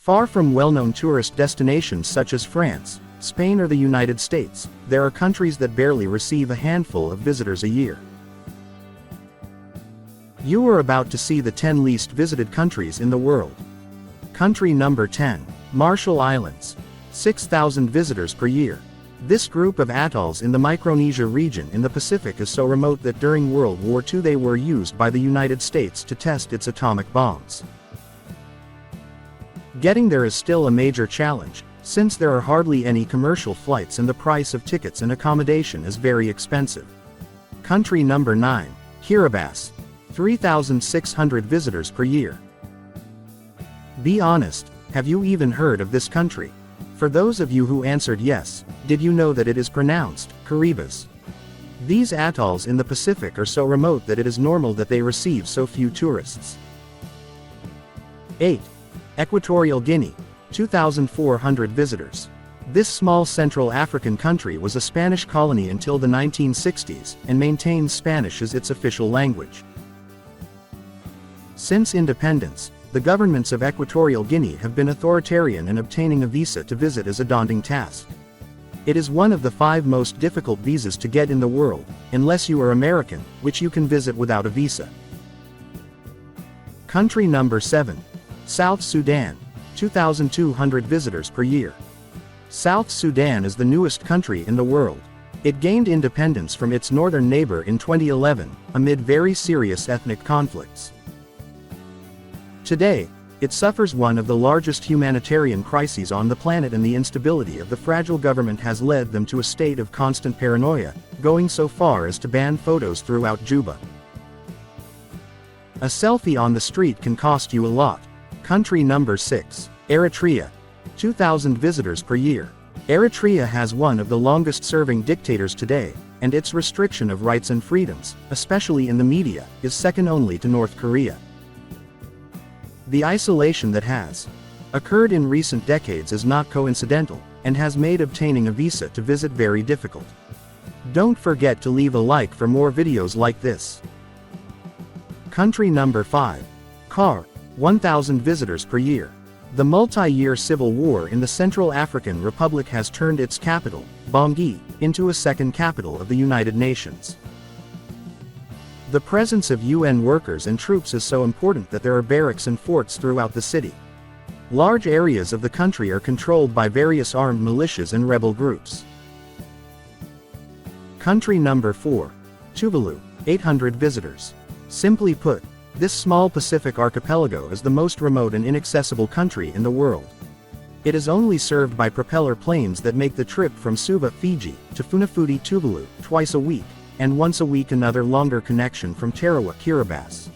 Far from well-known tourist destinations such as France, Spain or the United States, there are countries that barely receive a handful of visitors a year. You are about to see the 10 least visited countries in the world. Country number 10. Marshall Islands. 6,000 visitors per year. This group of atolls in the Micronesia region in the Pacific is so remote that during World War II they were used by the United States to test its atomic bombs. Getting there is still a major challenge, since there are hardly any commercial flights and the price of tickets and accommodation is very expensive. Country number 9. Kiribati. 3,600 visitors per year. Be honest, have you even heard of this country? For those of you who answered yes, did you know that it is pronounced Kiribati? These atolls in the Pacific are so remote that it is normal that they receive so few tourists. 8. Equatorial Guinea. 2,400 visitors. This small Central African country was a Spanish colony until the 1960s, and maintains Spanish as its official language. Since independence, the governments of Equatorial Guinea have been authoritarian, and obtaining a visa to visit is a daunting task. It is one of the 5 most difficult visas to get in the world, unless you are American, which you can visit without a visa. Country number 7. South Sudan. 2,200 visitors per year. South Sudan is the newest country in the world. It gained independence from its northern neighbor in 2011, amid very serious ethnic conflicts. Today, it suffers one of the largest humanitarian crises on the planet, and the instability of the fragile government has led them to a state of constant paranoia, going so far as to ban photos throughout Juba. A selfie on the street can cost you a lot. Country number 6. Eritrea. 2,000 visitors per year. Eritrea has one of the longest-serving dictators today, and its restriction of rights and freedoms, especially in the media, is second only to North Korea. The isolation that has occurred in recent decades is not coincidental, and has made obtaining a visa to visit very difficult. Don't forget to leave a like for more videos like this. Country number 5. CAR. 1,000 visitors per year. The multi-year civil war in the Central African Republic has turned its capital, Bangui, into a second capital of the United Nations. The presence of UN workers and troops is so important that there are barracks and forts throughout the city. Large areas of the country are controlled by various armed militias and rebel groups. Country number 4. Tuvalu. 800 visitors. Simply put, this small Pacific archipelago is the most remote and inaccessible country in the world. It is only served by propeller planes that make the trip from Suva, Fiji, to Funafuti, Tuvalu, twice a week, and once a week another longer connection from Tarawa, Kiribati.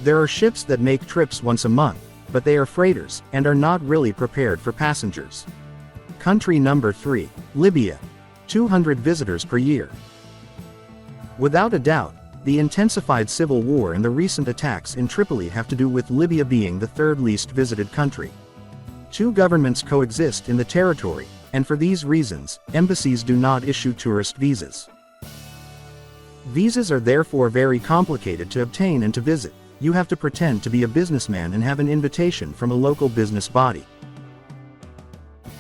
There are ships that make trips once a month, but they are freighters, and are not really prepared for passengers. Country number 3. Libya. 200 visitors per year. Without a doubt, the intensified civil war and the recent attacks in Tripoli have to do with Libya being the 3rd least visited country. 2 governments coexist in the territory, and for these reasons, embassies do not issue tourist visas. Visas are therefore very complicated to obtain and to visit. You have to pretend to be a businessman and have an invitation from a local business body.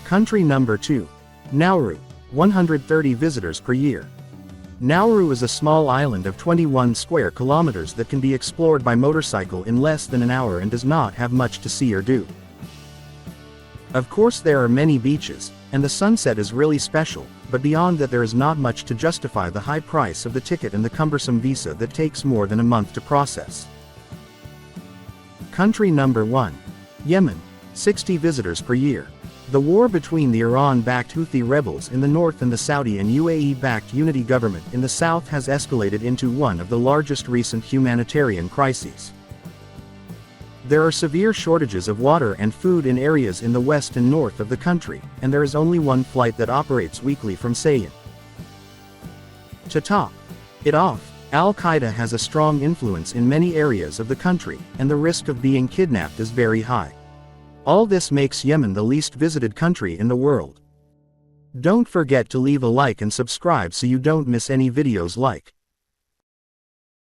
Country number 2. Nauru. 130 visitors per year. Nauru is a small island of 21 square kilometers that can be explored by motorcycle in less than an hour and does not have much to see or do. Of course there are many beaches, and the sunset is really special, but beyond that there is not much to justify the high price of the ticket and the cumbersome visa that takes more than a month to process. Country number 1. Yemen. 60 visitors per year. The war between the Iran-backed Houthi rebels in the north and the Saudi and UAE-backed unity government in the south has escalated into one of the largest recent humanitarian crises. There are severe shortages of water and food in areas in the west and north of the country, and there is only one flight that operates weekly from Seyhan. To top it off, Al-Qaeda has a strong influence in many areas of the country, and the risk of being kidnapped is very high. All this makes Yemen the least visited country in the world. Don't forget to leave a like and subscribe so you don't miss any videos like